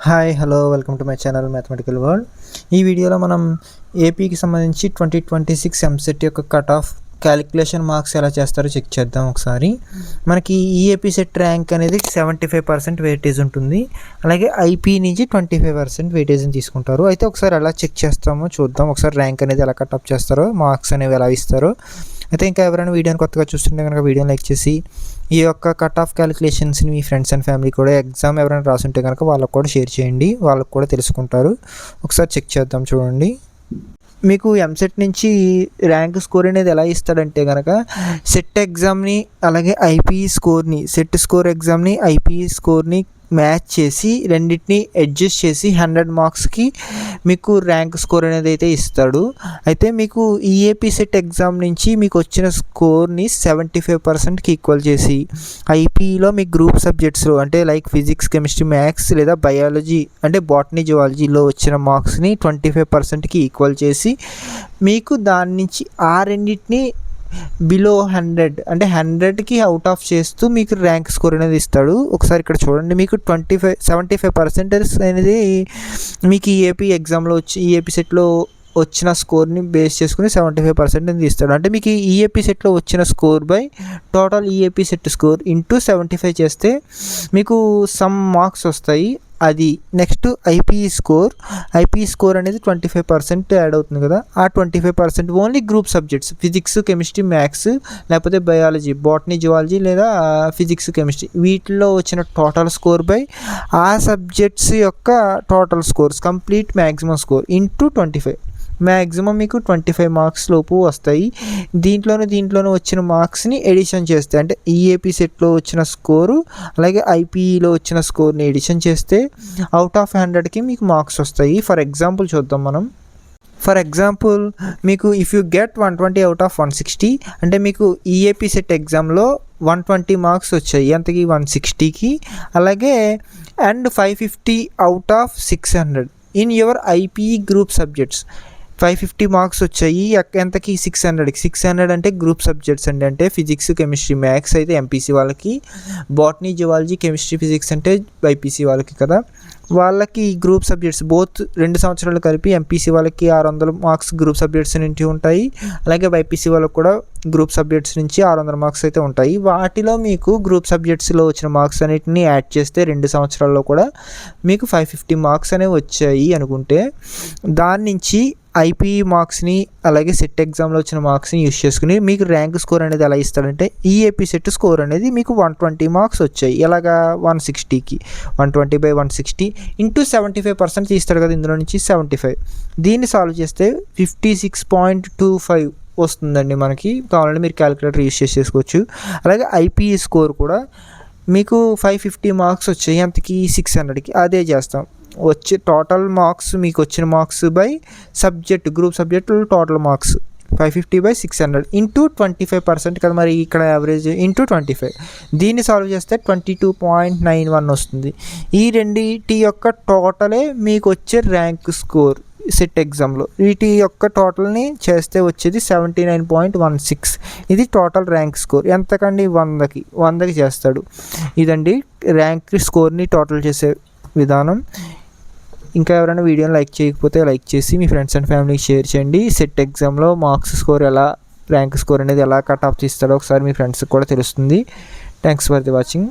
Hi hello welcome to my channel mathematical world. ఈ వీడియోలో మనం ఏపీకి సంబంధించి 2026 ఎంసెట్ యొక్క కట్ ఆఫ్ క్యాలిక్యులేషన్ మార్క్స్ ఎలా చేస్తారో చెక్ చేద్దాం ఒకసారి. మనకి ఈ ఏపీ సెట్ ర్యాంక్ అనేది 75% వెయిటేజ్ ఉంటుంది. అలాగే ఐపీ నుంచి 25% వెయిటేజ్ని తీసుకుంటారు. అయితే ఒకసారి ఎలా చెక్ చేస్తామో చూద్దాం. ఒకసారి ర్యాంక్ అనేది ఎలా కట్ ఆఫ్ చేస్తారో, మార్క్స్ అనేవి ఎలా ఇస్తారో. అయితే ఇంకా ఎవరైనా వీడియోని కొత్తగా చూస్తుంటే కనుక వీడియోని లైక్ చేసి ఈ యొక్క కట్ ఆఫ్ క్యాలిక్యులేషన్స్ని మీ ఫ్రెండ్స్ అండ్ ఫ్యామిలీ కూడా ఎగ్జామ్ ఎవరైనా రాసుంటే కనుక వాళ్ళకు కూడా షేర్ చేయండి, వాళ్ళకు కూడా తెలుసుకుంటారు. ఒకసారి చెక్ చేద్దాం చూడండి. మీకు ఎంసెట్ నుంచి ర్యాంక్ స్కోర్ అనేది ఎలా ఇస్తాడంటే కనుక సెట్ ఎగ్జామ్ని అలాగే ఐపీఈ స్కోర్ని, సెట్ స్కోర్ ఎగ్జామ్ని ఐపీఈ స్కోర్ని మ్యాచ్ చేసి రెండింటిని అడ్జస్ట్ చేసి 100 మార్క్స్కి మీకు ర్యాంక్ స్కోర్ అనేది అయితే ఇస్తాడు. అయితే మీకు ఈఏపీ సెట్ ఎగ్జామ్ నుంచి మీకు వచ్చిన స్కోర్ని 75%కి ఈక్వల్ చేసి ఐపీఈలో మీ గ్రూప్ సబ్జెక్ట్స్లో అంటే లైక్ ఫిజిక్స్, కెమిస్ట్రీ, మ్యాథ్స్ లేదా బయాలజీ అంటే బాటనీ, జువాలజీలో వచ్చిన మార్క్స్ని 25%కి ఈక్వల్ చేసి మీకు దాని నుంచి ఆ రెండింటిని బిలో 100 అంటే 100కి అవుట్ ఆఫ్ చేస్తూ మీకు ర్యాంక్ స్కోర్ అనేది ఇస్తాడు. ఒకసారి ఇక్కడ చూడండి, మీకు 75% అనేది మీకు ఈ ఏపీ ఎగ్జామ్లో వచ్చి ఈ ఏపీ సెట్లో వచ్చిన స్కోర్ని బేస్ చేసుకుని 75% అనేది ఇస్తాడు. అంటే మీకు ఈఏపీ సెట్లో వచ్చిన score by total EAP set score into 75 చేస్తే మీకు సమ్ మార్క్స్ వస్తాయి. అది నెక్స్ట్ ఐపీఈ స్కోర్ అనేది 25% యాడ్ అవుతుంది కదా, ఆ 25% only group subjects physics, chemistry, maths లేకపోతే బయాలజీ, బాటనీ, జువాలజీ లేదా ఫిజిక్స్, కెమిస్ట్రీ వీటిలో వచ్చిన టోటల్ స్కోర్ బై ఆ సబ్జెక్ట్స్ యొక్క total scores complete maximum score into 25. Maximum మీకు 25 మార్క్స్ లోపు వస్తాయి. దీంట్లోనూ వచ్చిన మార్క్స్ని ఎడిషన్ చేస్తే అంటే ఈఏపీ సెట్లో వచ్చిన స్కోరు అలాగే ఐపీఈలో వచ్చిన స్కోర్ని ఎడిషన్ చేస్తే అవుట్ ఆఫ్ 100కి మీకు మార్క్స్ వస్తాయి. ఫర్ ఎగ్జాంపుల్ చూద్దాం మనం. ఫర్ ఎగ్జాంపుల్ మీకు if you get 120 out of 160 అంటే మీకు ఈఏపీ సెట్ ఎగ్జామ్లో 120 మార్క్స్ వచ్చాయి, ఎంతకి 160కి. అలాగే and 550 out of 600 in your IPE group subjects. 550 marks వచ్చాయి ఎంతకి 600కి. 600 అంటే గ్రూప్ సబ్జెక్ట్స్ అండి, అంటే ఫిజిక్స్, కెమిస్ట్రీ, మ్యాథ్స్ అయితే ఎంపీసీ వాళ్ళకి, బాటనీ, జువాలజీ, కెమిస్ట్రీ, ఫిజిక్స్ అంటే బైపీసీ వాళ్ళకి కదా. వాళ్ళకి గ్రూప్ సబ్జెక్ట్స్ బోత్ 2 సంవత్సరాలు కలిపి ఎంపీసీ వాళ్ళకి 600 మార్క్స్ గ్రూప్ సబ్జెక్ట్స్ నుంచి ఉంటాయి. అలాగే బైపీసీ వాళ్ళకి కూడా గ్రూప్ సబ్జెక్ట్స్ నుంచి 600 మార్క్స్ అయితే ఉంటాయి. వాటిలో మీకు గ్రూప్ సబ్జెక్ట్స్లో వచ్చిన మార్క్స్ అన్నిటిని యాడ్ చేస్తే 2 సంవత్సరాల్లో కూడా మీకు 550 మార్క్స్ అనేవి వచ్చాయి అనుకుంటే దాని నుంచి ఐపీఈ మార్క్స్ని అలాగే సెట్ ఎగ్జామ్లో వచ్చిన మార్క్స్ని యూస్ చేసుకుని మీకు ర్యాంక్ స్కోర్ అనేది ఎలా ఇస్తాడంటే ఈఏపీ సెట్ స్కోర్ అనేది మీకు 120 మార్క్స్ వచ్చాయి. ఎలాగా 160కి 120/160 ఇంటూ 75% తీస్తాడు కదా, ఇందులో నుంచి 75. దీన్ని సాల్వ్ చేస్తే 56.25 వస్తుందండి మనకి. కావాలంటే మీరు క్యాలిక్యులేటర్ యూస్ చేసుకోవచ్చు. అలాగే ఐపీఈ స్కోర్ కూడా మీకు 550 మార్క్స్ వచ్చాయి ఎంతకి 600కి. అదే చేస్తాం, వచ్చే టోటల్ మార్క్స్ మీకు వచ్చిన marks by subject group subject total marks 550/600 into 25% కదా, మరి ఇక్కడ యావరేజ్ ఇంటూ 25. దీన్ని సాల్వ్ చేస్తే 22.91 వస్తుంది. ఈ రెండింటి యొక్క టోటలే మీకు వచ్చే ర్యాంక్ స్కోర్ సెట్ ఎగ్జామ్లో. వీటి యొక్క టోటల్ని చేస్తే వచ్చేది 79.16. ఇది టోటల్ ర్యాంక్ స్కోర్ ఎంతకండి 100కి చేస్తాడు. ఇదండి ర్యాంక్ స్కోర్ని టోటల్ చేసే విధానం. ఇంకా ఎవరైనా వీడియోని లైక్ చేయకపోతే లైక్ చేసి మీ ఫ్రెండ్స్ అండ్ ఫ్యామిలీకి షేర్ చేయండి. సెట్ ఎగ్జామ్లో మార్క్స్ స్కోర్ ఎలా, ర్యాంక్ స్కోర్ అనేది ఎలా కట్ ఆఫ్ తీస్తాడో ఒకసారి మీ ఫ్రెండ్స్కి కూడా తెలుస్తుంది. Thanks for the watching.